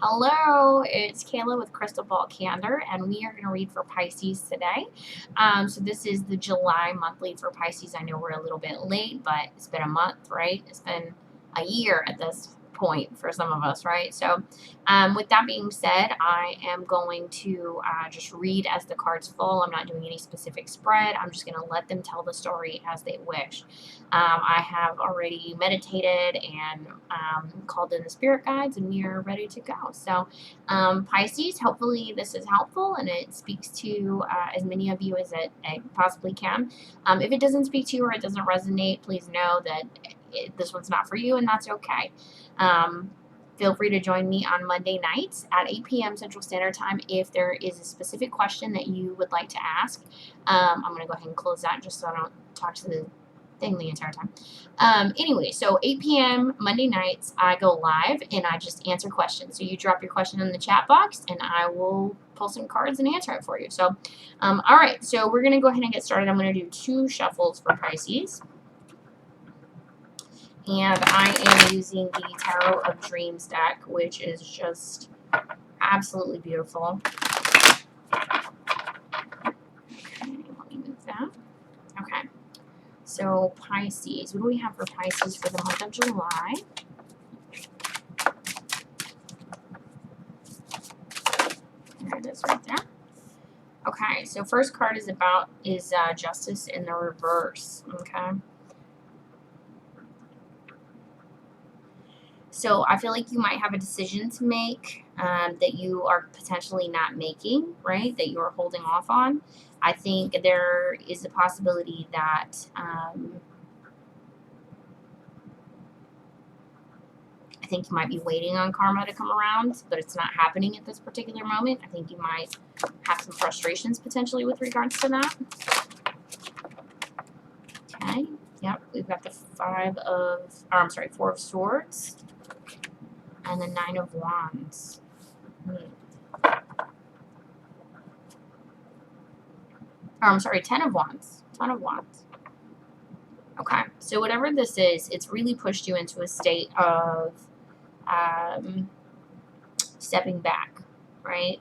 Hello, it's Kayla with Crystal Ball Candor, and we are going to read for Pisces today. So this is the July monthly for Pisces. I know we're a little bit late, but it's been a month, right? It's been a year at this point for some of us, right? So with that being said, I am going to just read as the cards fall. I'm not doing any specific spread. I'm just going to let them tell the story as they wish. I have already meditated and called in the spirit guides, and we are ready to go. So, Pisces, hopefully this is helpful and it speaks to as many of you as it possibly can. If it doesn't speak to you or it doesn't resonate, please know that this one's not for you, and that's okay. Feel free to join me on Monday nights at 8 p.m. Central Standard Time if there is a specific question that you would like to ask. I'm going to go ahead and close that just so I don't talk to the thing the entire time. Anyway, so 8 p.m. Monday nights, I go live and I just answer questions. So you drop your question in the chat box and I will pull some cards and answer it for you. So, all right, so we're going to go ahead and get started. I'm going to do 2 shuffles for Pisces. And I am using the Tarot of Dreams deck, which is just absolutely beautiful. Okay, let me move that. Okay. So Pisces, what do we have for Pisces for the month of July? There it is right there. Okay, so first card is Justice in the reverse. Okay. So I feel like you might have a decision to make that you are potentially not making, right? That you are holding off on. I think there is a possibility that I think you might be waiting on karma to come around, but it's not happening at this particular moment. I think you might have some frustrations potentially with regards to that. Okay. Yep. We've got the Four of Swords and the Nine of Wands. Ten of Wands. Ten of Wands. Okay. So whatever this is, it's really pushed you into a state of stepping back, right?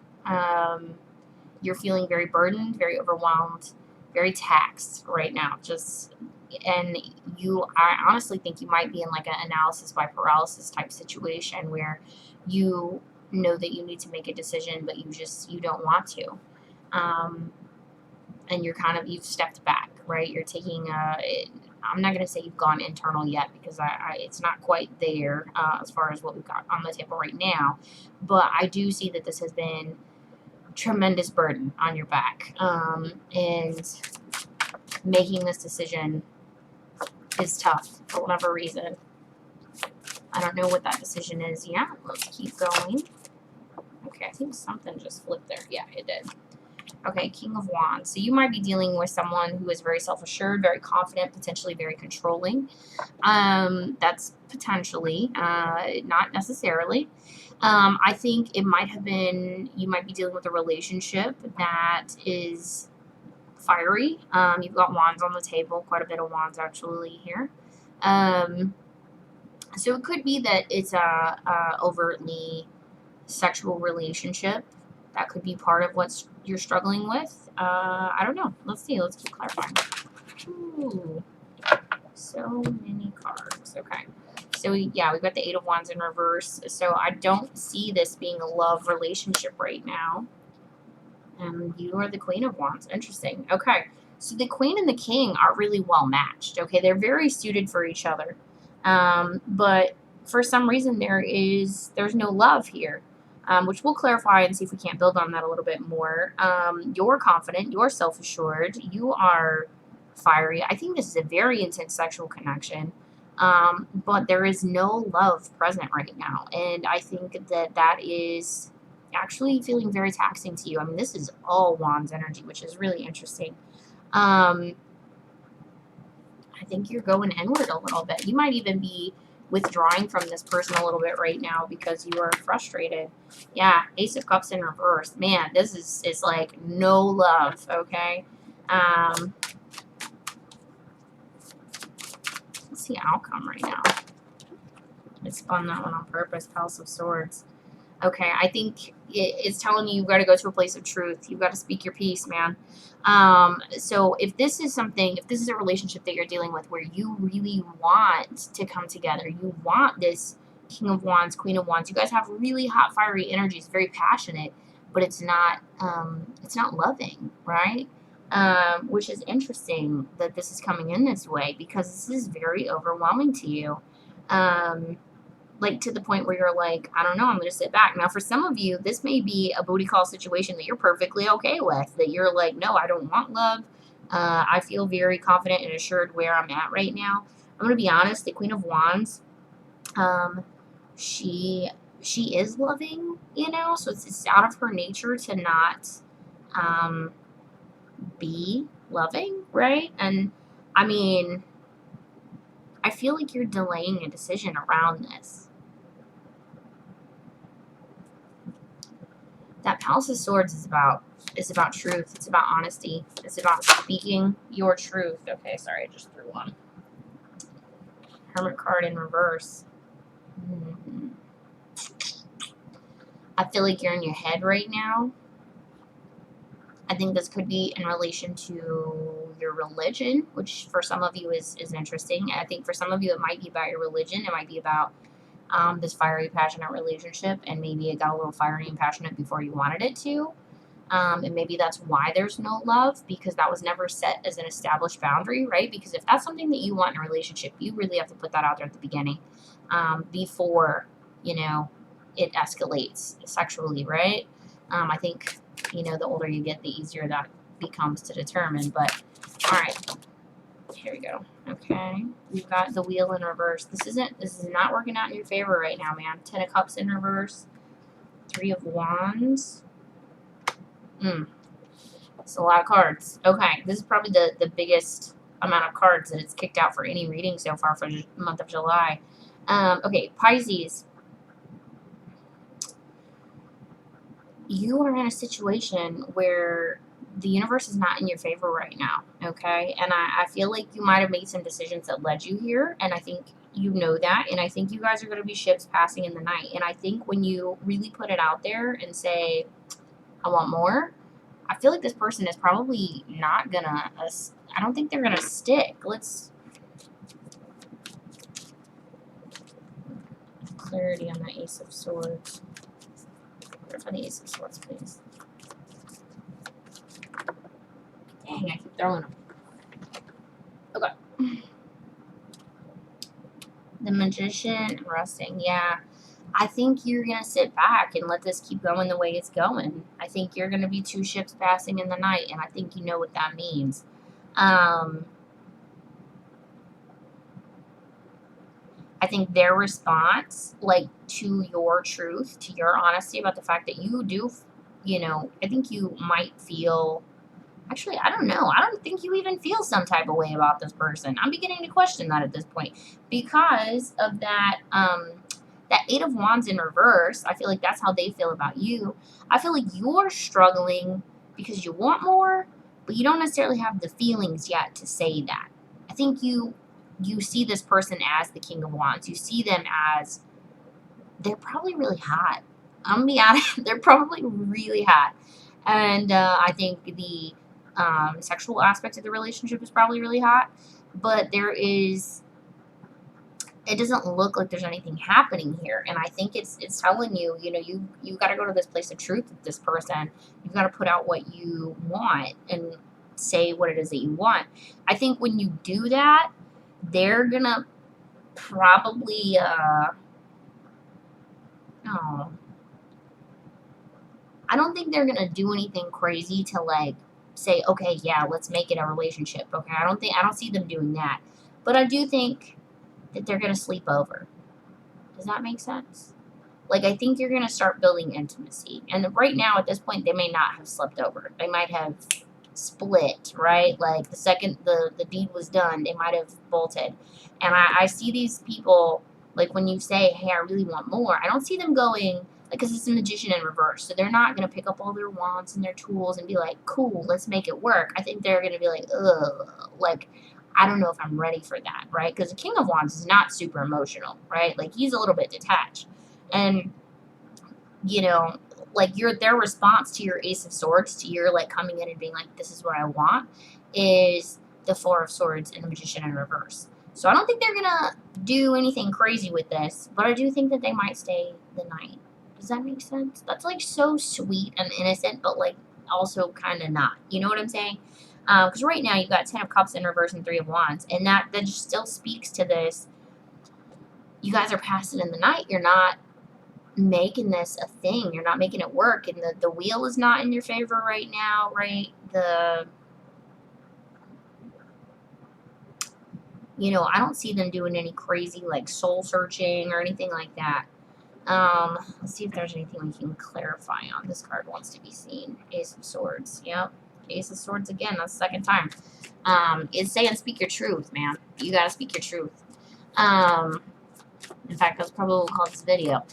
You're feeling very burdened, very overwhelmed, very taxed right now. And I honestly think you might be in like an analysis by paralysis type situation where you know that you need to make a decision, but you don't want to. And you've stepped back, right? You're taking I'm not going to say you've gone internal yet because it's not quite there as far as what we've got on the table right now. But I do see that this has been tremendous burden on your back. And making this decision is tough for whatever reason. I don't know what that decision is yet. Let's keep going. Okay, I think something just flipped there. Yeah, it did. Okay, King of Wands. So you might be dealing with someone who is very self-assured, very confident, potentially very controlling. That's potentially, not necessarily. I think it might have been, you might be dealing with a relationship that is fiery. You've got wands on the table, quite a bit of wands actually here. So it could be that it's a overtly sexual relationship. That could be part of what you're struggling with. I don't know. Let's see. Let's keep clarifying. Ooh, so many cards. Okay. So, yeah, we've got the Eight of Wands in reverse. So I don't see this being a love relationship right now. And you are the Queen of Wands. Interesting. Okay. So the Queen and the King are really well matched. Okay. They're very suited for each other. But for some reason, there's no love here. Which we'll clarify and see if we can't build on that a little bit more. You're confident. You're self-assured. You are fiery. I think this is a very intense sexual connection. But there is no love present right now. And I think that is actually feeling very taxing to you. I mean, this is all Wands energy, which is really interesting. I think you're going inward a little bit. You might even be withdrawing from this person a little bit right now because you are frustrated. Yeah, Ace of Cups in reverse. Man, this is like no love, okay? What's the outcome right now? I spun that one on purpose, House of Swords. Okay, I think it's telling you you've got to go to a place of truth. You've got to speak your piece, man. So if this is something, if this is a relationship that you're dealing with where you really want to come together, you want this King of Wands, Queen of Wands. You guys have really hot, fiery energies, very passionate, but it's not loving, right? Which is interesting that this is coming in this way because this is very overwhelming to you. Um, like to the point where you're like, I don't know, I'm going to sit back. Now, for some of you, this may be a booty call situation that you're perfectly okay with, that you're like, no, I don't want love. I feel very confident and assured where I'm at right now. I'm going to be honest, the Queen of Wands, um, she she is loving, so it's out of her nature to not um, be loving, right? And I mean, I feel like you're delaying a decision around this. That Palace of Swords is about truth. It's about honesty. It's about speaking your truth. Okay, sorry, I just threw one. Hermit card in reverse. Mm-hmm. I feel like you're in your head right now. I think this could be in relation to your religion, which for some of you is interesting. I think for some of you it might be about your religion. It might be about this fiery, passionate relationship, and maybe it got a little fiery and passionate before you wanted it to. And maybe that's why there's no love, because that was never set as an established boundary, right? Because if that's something that you want in a relationship, you really have to put that out there at the beginning, before, it escalates sexually, right? I think, the older you get, the easier that becomes to determine. But, all right, here we go. Okay, we've got the wheel in reverse. This is not working out in your favor right now, man. 10 of Cups in reverse, 3 of Wands. It's a lot of cards. Okay, this is probably the biggest amount of cards that it's kicked out for any reading so far for the month of July. Okay, Pisces. You are in a situation where the universe is not in your favor right now, okay? And I feel like you might have made some decisions that led you here, and I think you know that, and I think you guys are going to be ships passing in the night. And I think when you really put it out there and say, I want more, I feel like this person is probably not gonna. I don't think they're gonna stick. Let's clarity on the Ace of Swords. For the Ace of Swords, please. Dang, I keep throwing them. Okay. The Magician, resting. Yeah, I think you're gonna sit back and let this keep going the way it's going. I think you're gonna be 2 ships passing in the night, and I think you know what that means. I think their response, like, to your truth, to your honesty about the fact that you do, I think you might feel. Actually, I don't know. I don't think you even feel some type of way about this person. I'm beginning to question that at this point because of that 8 of Wands in reverse. I feel like that's how they feel about you. I feel like you're struggling because you want more, but you don't necessarily have the feelings yet to say that. I think you see this person as the King of Wands. You see them as, they're probably really hot. I'm gonna be honest, they're probably really hot. And I think the sexual aspect of the relationship is probably really hot. But it doesn't look like there's anything happening here. And I think it's telling you, you got to go to this place of truth with this person. You've got to put out what you want and say what it is that you want. I think when you do that, they're gonna probably oh, I don't think they're gonna do anything crazy to, like, say, okay, yeah, let's make it a relationship. Okay, I don't see them doing that, but I do think that they're gonna sleep over. Does that make sense? Like, I think you're gonna start building intimacy, and right now at this point they may not have slept over. They might have split, right? Like the second the deed was done, they might have bolted. And I see these people, like, when you say, hey, I really want more, I don't see them going, like, because it's a Magician in reverse, so they're not going to pick up all their wands and their tools and be like, cool, let's make it work. I think they're going to be like, ugh, like, I don't know if I'm ready for that, right? Because the King of Wands is not super emotional, right? Like, he's a little bit detached. And you know, like their response to your Ace of Swords, to your like coming in and being like, this is what I want, is the Four of Swords and the Magician in reverse. So I don't think they're gonna do anything crazy with this, but I do think that they might stay the night. Does that make sense? That's like so sweet and innocent, but like also kind of not. You know what I'm saying? Because right now you've got Ten of Cups in reverse and Three of Wands, and that just still speaks to this. You guys are passing in the night. You're not making this a thing. You're not making it work, and the wheel is not in your favor right now, right? I don't see them doing any crazy like soul searching or anything like that. Let's see if there's anything we can clarify on. This card wants to be seen. Ace of Swords. Yep. Ace of Swords again. That's the second time. It's saying speak your truth, man. You gotta speak your truth. In fact, that's probably what we'll call this video.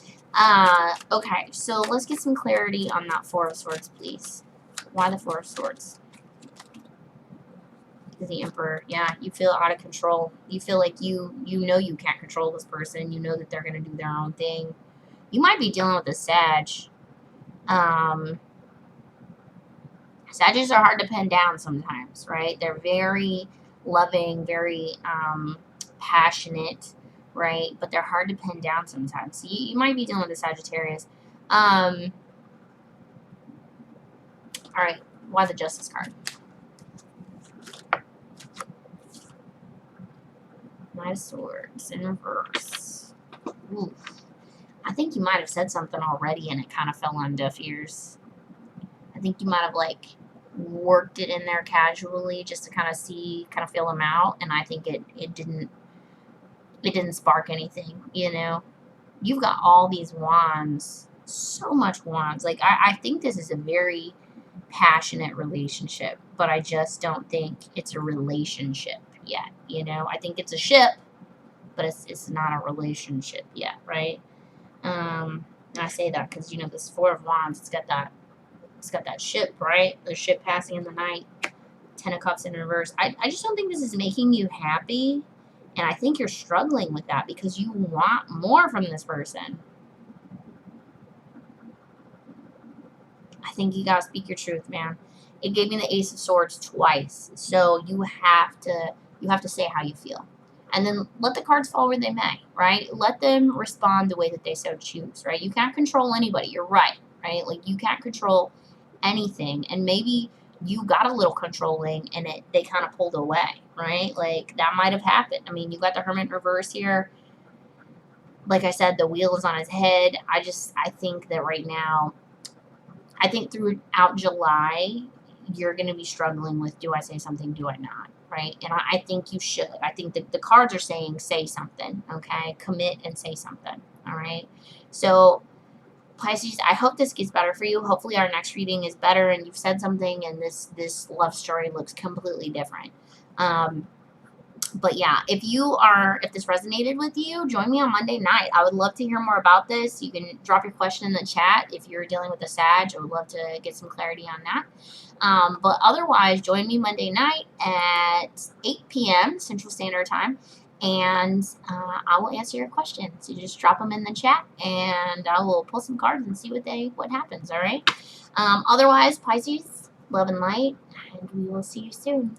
Okay, so let's get some clarity on that Four of Swords, please. Why the Four of Swords? The Emperor. Yeah, you feel out of control. You feel like you know you can't control this person. You know that they're going to do their own thing. You might be dealing with a Sag. Sagittarius are hard to pin down sometimes, right? They're very loving, very passionate, right? But they're hard to pin down sometimes. So you might be dealing with a Sagittarius. All right, why the Justice card? Knight of Swords in reverse. Ooh. I think you might have said something already and it kind of fell on deaf ears. I think you might have like worked it in there casually just to kind of feel them out, and I think it didn't spark anything, you know. You've got all these wands, so much wands. Like I think this is a very passionate relationship, but I just don't think it's a relationship yet, you know. I think it's a ship, but it's not a relationship yet, right? And I say that because, you know, this Four of Wands, it's got that ship, right? The ship passing in the night, Ten of Cups in reverse. I just don't think this is making you happy, and I think you're struggling with that because you want more from this person. I think you gotta speak your truth, man. It gave me the Ace of Swords twice, so you have to say how you feel, and then let the cards fall where they may, right? Let them respond the way that they so choose, right? You can't control anybody. You're right? Like you can't control anything, and maybe you got a little controlling and they kind of pulled away, right? Like that might have happened. I mean, you got the Hermit in reverse here. Like I said, the wheel is on his head. I think that right now, I think throughout July, you're going to be struggling with, do I say something, do I not, right? And I think you should. I think that the cards are saying say something, okay? Commit and say something, all right? So Pisces, I hope this gets better for you. Hopefully our next reading is better and you've said something and this love story looks completely different. But yeah, if this resonated with you, join me on Monday night. I would love to hear more about this. You can drop your question in the chat if you're dealing with a Sag. I would love to get some clarity on that. But otherwise, join me Monday night at 8 p.m. Central Standard Time, and I will answer your questions. You just drop them in the chat, and I will pull some cards and see what happens. All right. Otherwise, Pisces, love and light, and we will see you soon.